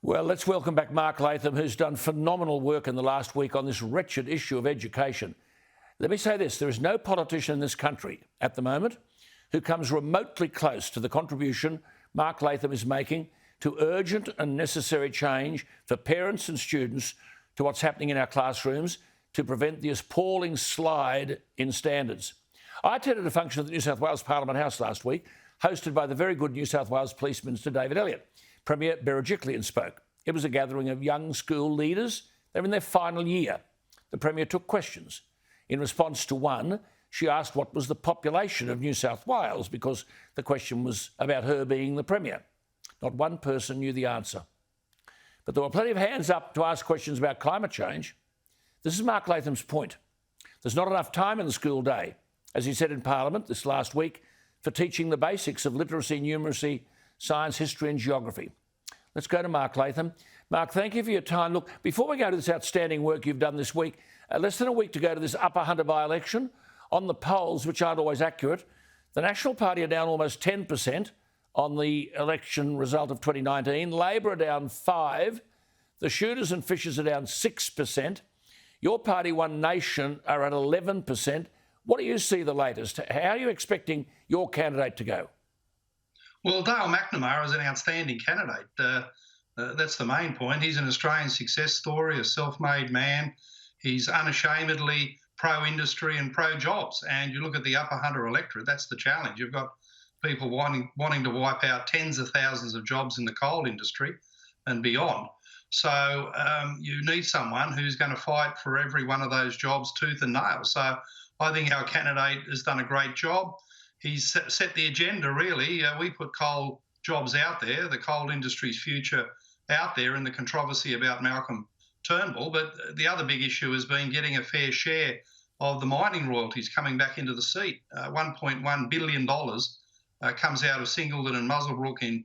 Well, let's welcome back Mark Latham, who's done phenomenal work in the last week on this wretched issue of education. Let me say this, there is no politician in this country at the moment who comes remotely close to the contribution Mark Latham is making to urgent and necessary change for parents and students to what's happening in our classrooms to prevent the appalling slide in standards. I attended a function at the New South Wales Parliament House last week, hosted by the very good New South Wales Police Minister David Elliott. Premier Berejiklian spoke. It was a gathering of young school leaders. They're in their final year. The Premier took questions. In response to one, she asked what was the population of New South Wales because the question was about her being the Premier. Not one person knew the answer. But there were plenty of hands up to ask questions about climate change. This is Mark Latham's point. There's not enough time in the school day, as he said in Parliament this last week, for teaching the basics of literacy, numeracy, science, history and geography. Let's go to Mark Latham. Mark, thank you for your time. Look, before we go to this outstanding work you've done this week, less than a week to go to this Upper Hunter by-election. On the polls, which aren't always accurate, the National Party are down almost 10% on the election result of 2019. Labor are down 5%. The Shooters and Fishers are down 6%. Your party, One Nation, are at 11%. What do you see the latest? How are you expecting your candidate to go? Well, Dale McNamara is an outstanding candidate. That's the main point. He's an Australian success story, a self-made man. He's unashamedly pro-industry and pro-jobs. And you look at the Upper Hunter electorate, that's the challenge. You've got people wanting to wipe out tens of thousands of jobs in the coal industry and beyond. So you need someone who's going to fight for every one of those jobs tooth and nail. So I think our candidate has done a great job. He's set the agenda, really. We put coal jobs out there, the coal industry's future out there, and the controversy about Malcolm Turnbull. But the other big issue has been getting a fair share of the mining royalties coming back into the seat. $1.1 billion comes out of Singleton and Muswellbrook in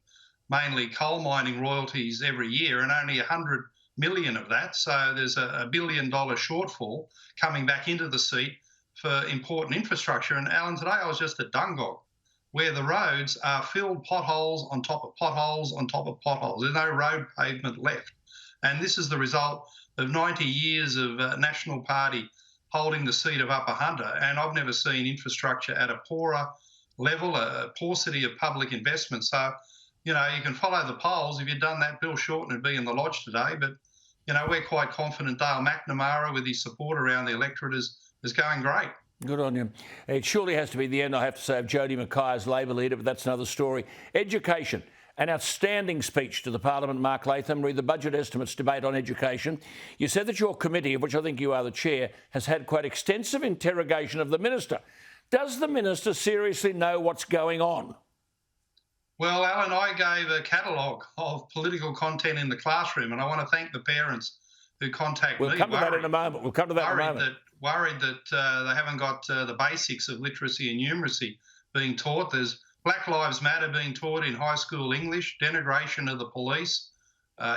mainly coal mining royalties every year, and only 100 million of that. So there's a $1 billion shortfall coming back into the seat for important infrastructure. And Alan, today I was just at Dungog, where the roads are filled potholes on top of potholes on top of potholes. There's no road pavement left. And this is the result of 90 years of National Party holding the seat of Upper Hunter. And I've never seen infrastructure at a poorer level, a paucity of public investment. So, you know, you can follow the polls. If you'd done that, Bill Shorten would be in the lodge today. But, you know, we're quite confident Dale McNamara, with his support around the electorate, is going great. Good on you. It surely has to be the end, I have to say, of Jodie McKay as Labor leader, but that's another story. Education. An outstanding speech to the Parliament, Mark Latham. Read the budget estimates debate on education. You said that your committee, of which I think you are the chair, has had quite extensive interrogation of the minister. Does the minister seriously know what's going on? Well, Alan, I gave a catalogue of political content in the classroom, and I want to thank the parents who contact me. We'll come to that in a moment. Worried that they haven't got the basics of literacy and numeracy being taught. There's Black Lives Matter being taught in high school English, denigration of the police.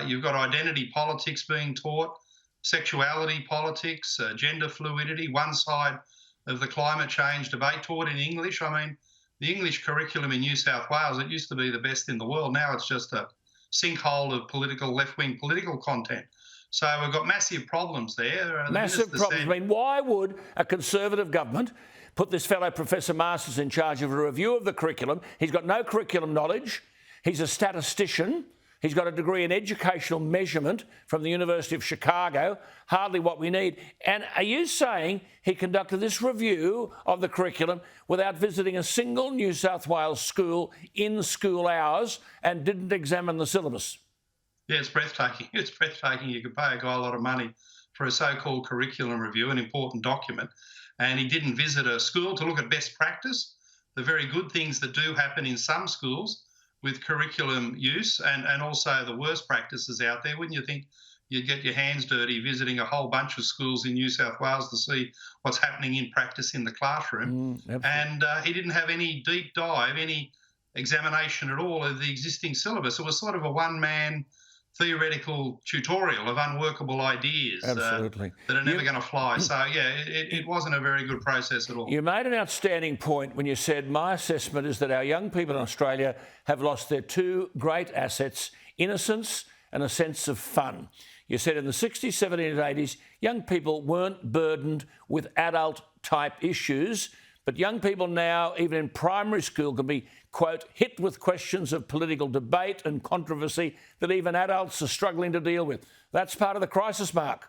You've got identity politics being taught, sexuality politics, gender fluidity, one side of the climate change debate taught in English. I mean, the English curriculum in New South Wales, it used to be the best in the world. Now it's just a sinkhole of left-wing political content. So we've got massive problems there. Massive problems. I mean, why would a Conservative government put this fellow Professor Masters in charge of a review of the curriculum? He's got no curriculum knowledge. He's a statistician. He's got a degree in educational measurement from the University of Chicago, hardly what we need. And are you saying he conducted this review of the curriculum without visiting a single New South Wales school in school hours and didn't examine the syllabus? Yeah, it's breathtaking. It's breathtaking. You could pay a guy a lot of money for a so-called curriculum review, an important document, and he didn't visit a school to look at best practice, the very good things that do happen in some schools with curriculum use, and also the worst practices out there. Wouldn't you think you'd get your hands dirty visiting a whole bunch of schools in New South Wales to see what's happening in practice in the classroom? And he didn't have any deep dive, any examination at all of the existing syllabus. It was sort of a one-man theoretical tutorial of unworkable ideas that are never going to fly. So, yeah, it wasn't a very good process at all. You made an outstanding point when you said, my assessment is that our young people in Australia have lost their two great assets, innocence and a sense of fun. You said in the 60s, 70s and 80s, young people weren't burdened with adult-type issues, but young people now, even in primary school, can be, quote, hit with questions of political debate and controversy that even adults are struggling to deal with. That's part of the crisis, Mark.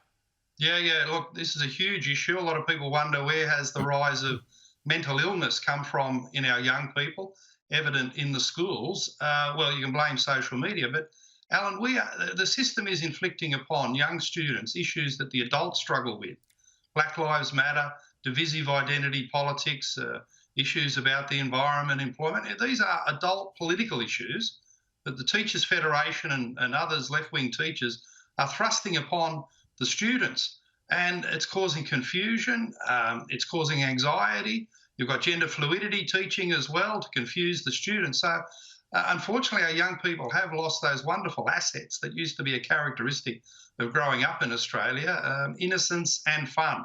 Yeah. Look, this is a huge issue. A lot of people wonder, where has the rise of mental illness come from in our young people, evident in the schools? Well, you can blame social media, but Alan, the system is inflicting upon young students issues that the adults struggle with. Black Lives Matter, divisive identity politics, issues about the environment, employment. These are adult political issues that the Teachers Federation and others, left-wing teachers, are thrusting upon the students. And it's causing confusion, it's causing anxiety. You've got gender fluidity teaching as well to confuse the students. So unfortunately, our young people have lost those wonderful assets that used to be a characteristic of growing up in Australia, innocence and fun.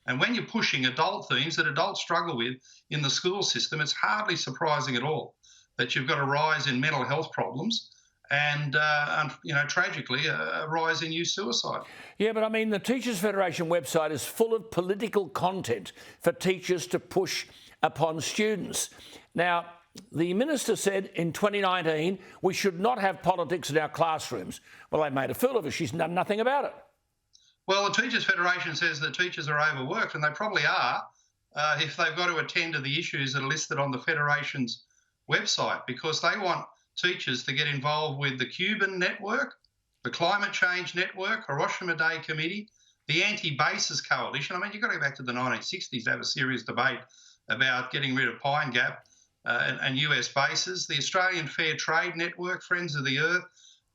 And when you're pushing adult themes that adults struggle with in the school system, it's hardly surprising at all that you've got a rise in mental health problems and, tragically, a rise in youth suicide. Yeah, but I mean, the Teachers Federation website is full of political content for teachers to push upon students. Now, the minister said in 2019 we should not have politics in our classrooms. Well, they made a fool of her. She's done nothing about it. Well, the Teachers Federation says that teachers are overworked, and they probably are if they've got to attend to the issues that are listed on the Federation's website, because they want teachers to get involved with the Cuban network, the Climate Change Network, Hiroshima Day Committee, the Anti-Bases Coalition. I mean, you've got to go back to the 1960s to have a serious debate about getting rid of Pine Gap and US bases, the Australian Fair Trade Network, Friends of the Earth,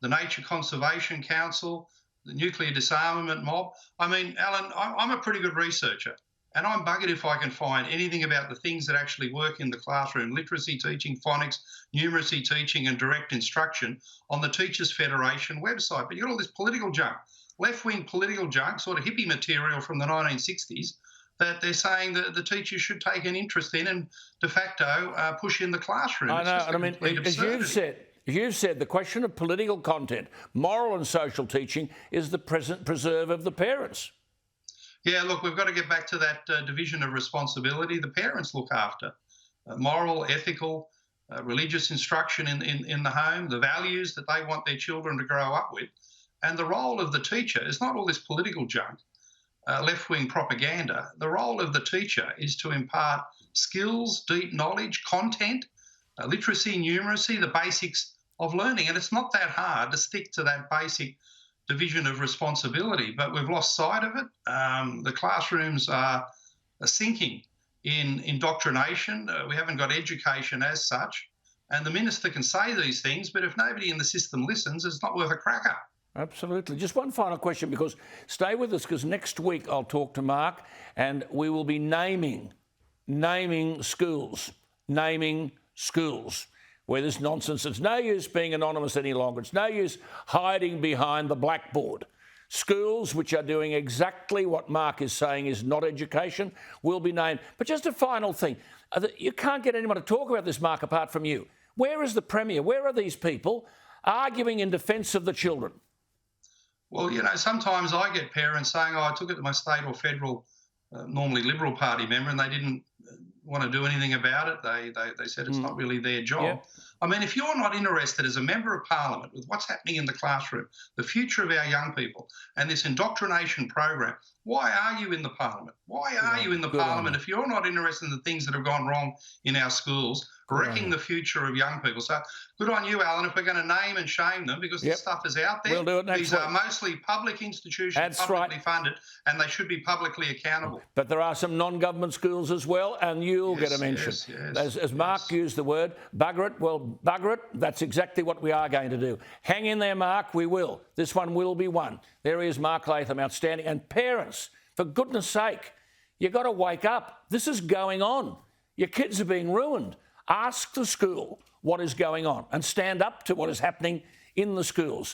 the Nature Conservation Council, the Nuclear Disarmament Mob. I mean, Alan, I'm a pretty good researcher, and I'm buggered if I can find anything about the things that actually work in the classroom: literacy teaching, phonics, numeracy teaching and direct instruction on the Teachers Federation website. But you've got all this political junk, left-wing political junk, sort of hippie material from the 1960s, that they're saying that the teachers should take an interest in and de facto push in the classroom. I know, and I mean, as you've said, the question of political content, moral and social teaching, is the present preserve of the parents. Yeah, look, we've got to get back to that division of responsibility the parents look after. Moral, ethical, religious instruction in the home, the values that they want their children to grow up with. And the role of the teacher is not all this political junk, left-wing propaganda. The role of the teacher is to impart skills, deep knowledge, content, literacy, numeracy, the basics of learning. And it's not that hard to stick to that basic division of responsibility, but we've lost sight of it. The classrooms are sinking in indoctrination. We haven't got education as such. And the minister can say these things, but if nobody in the system listens, it's not worth a cracker. Absolutely. Just one final question, because stay with us, because next week I'll talk to Mark and we will be naming schools where this nonsense, it's no use being anonymous any longer. It's no use hiding behind the blackboard. Schools which are doing exactly what Mark is saying is not education will be named. But just a final thing. You can't get anyone to talk about this, Mark, apart from you. Where is the Premier? Where are these people arguing in defence of the children? Well, sometimes I get parents saying, I took it to my state or federal, normally Liberal Party member, and they didn't want to do anything about it. They said it's not really their job. Yeah. I mean, if you're not interested as a member of Parliament with what's happening in the classroom, the future of our young people, and this indoctrination program, why are you in the Parliament? Why are you in the Parliament if you're not interested in the things that have gone wrong in our schools, wrecking the future of young people? So good on you, Alan, if we're going to name and shame them, because this stuff is out there. We'll do it next These week. are mostly public institutions, publicly funded, and they should be publicly accountable. But there are some non-government schools as well, and you'll get a mention. As Mark used the word, bugger it. Well, bugger it, that's exactly what we are going to do. Hang in there, Mark, we will. This one will be won. There he is, Mark Latham, outstanding. And parents, for goodness sake, you've got to wake up. This is going on. Your kids are being ruined. Ask the school what is going on and stand up to what is happening in the schools.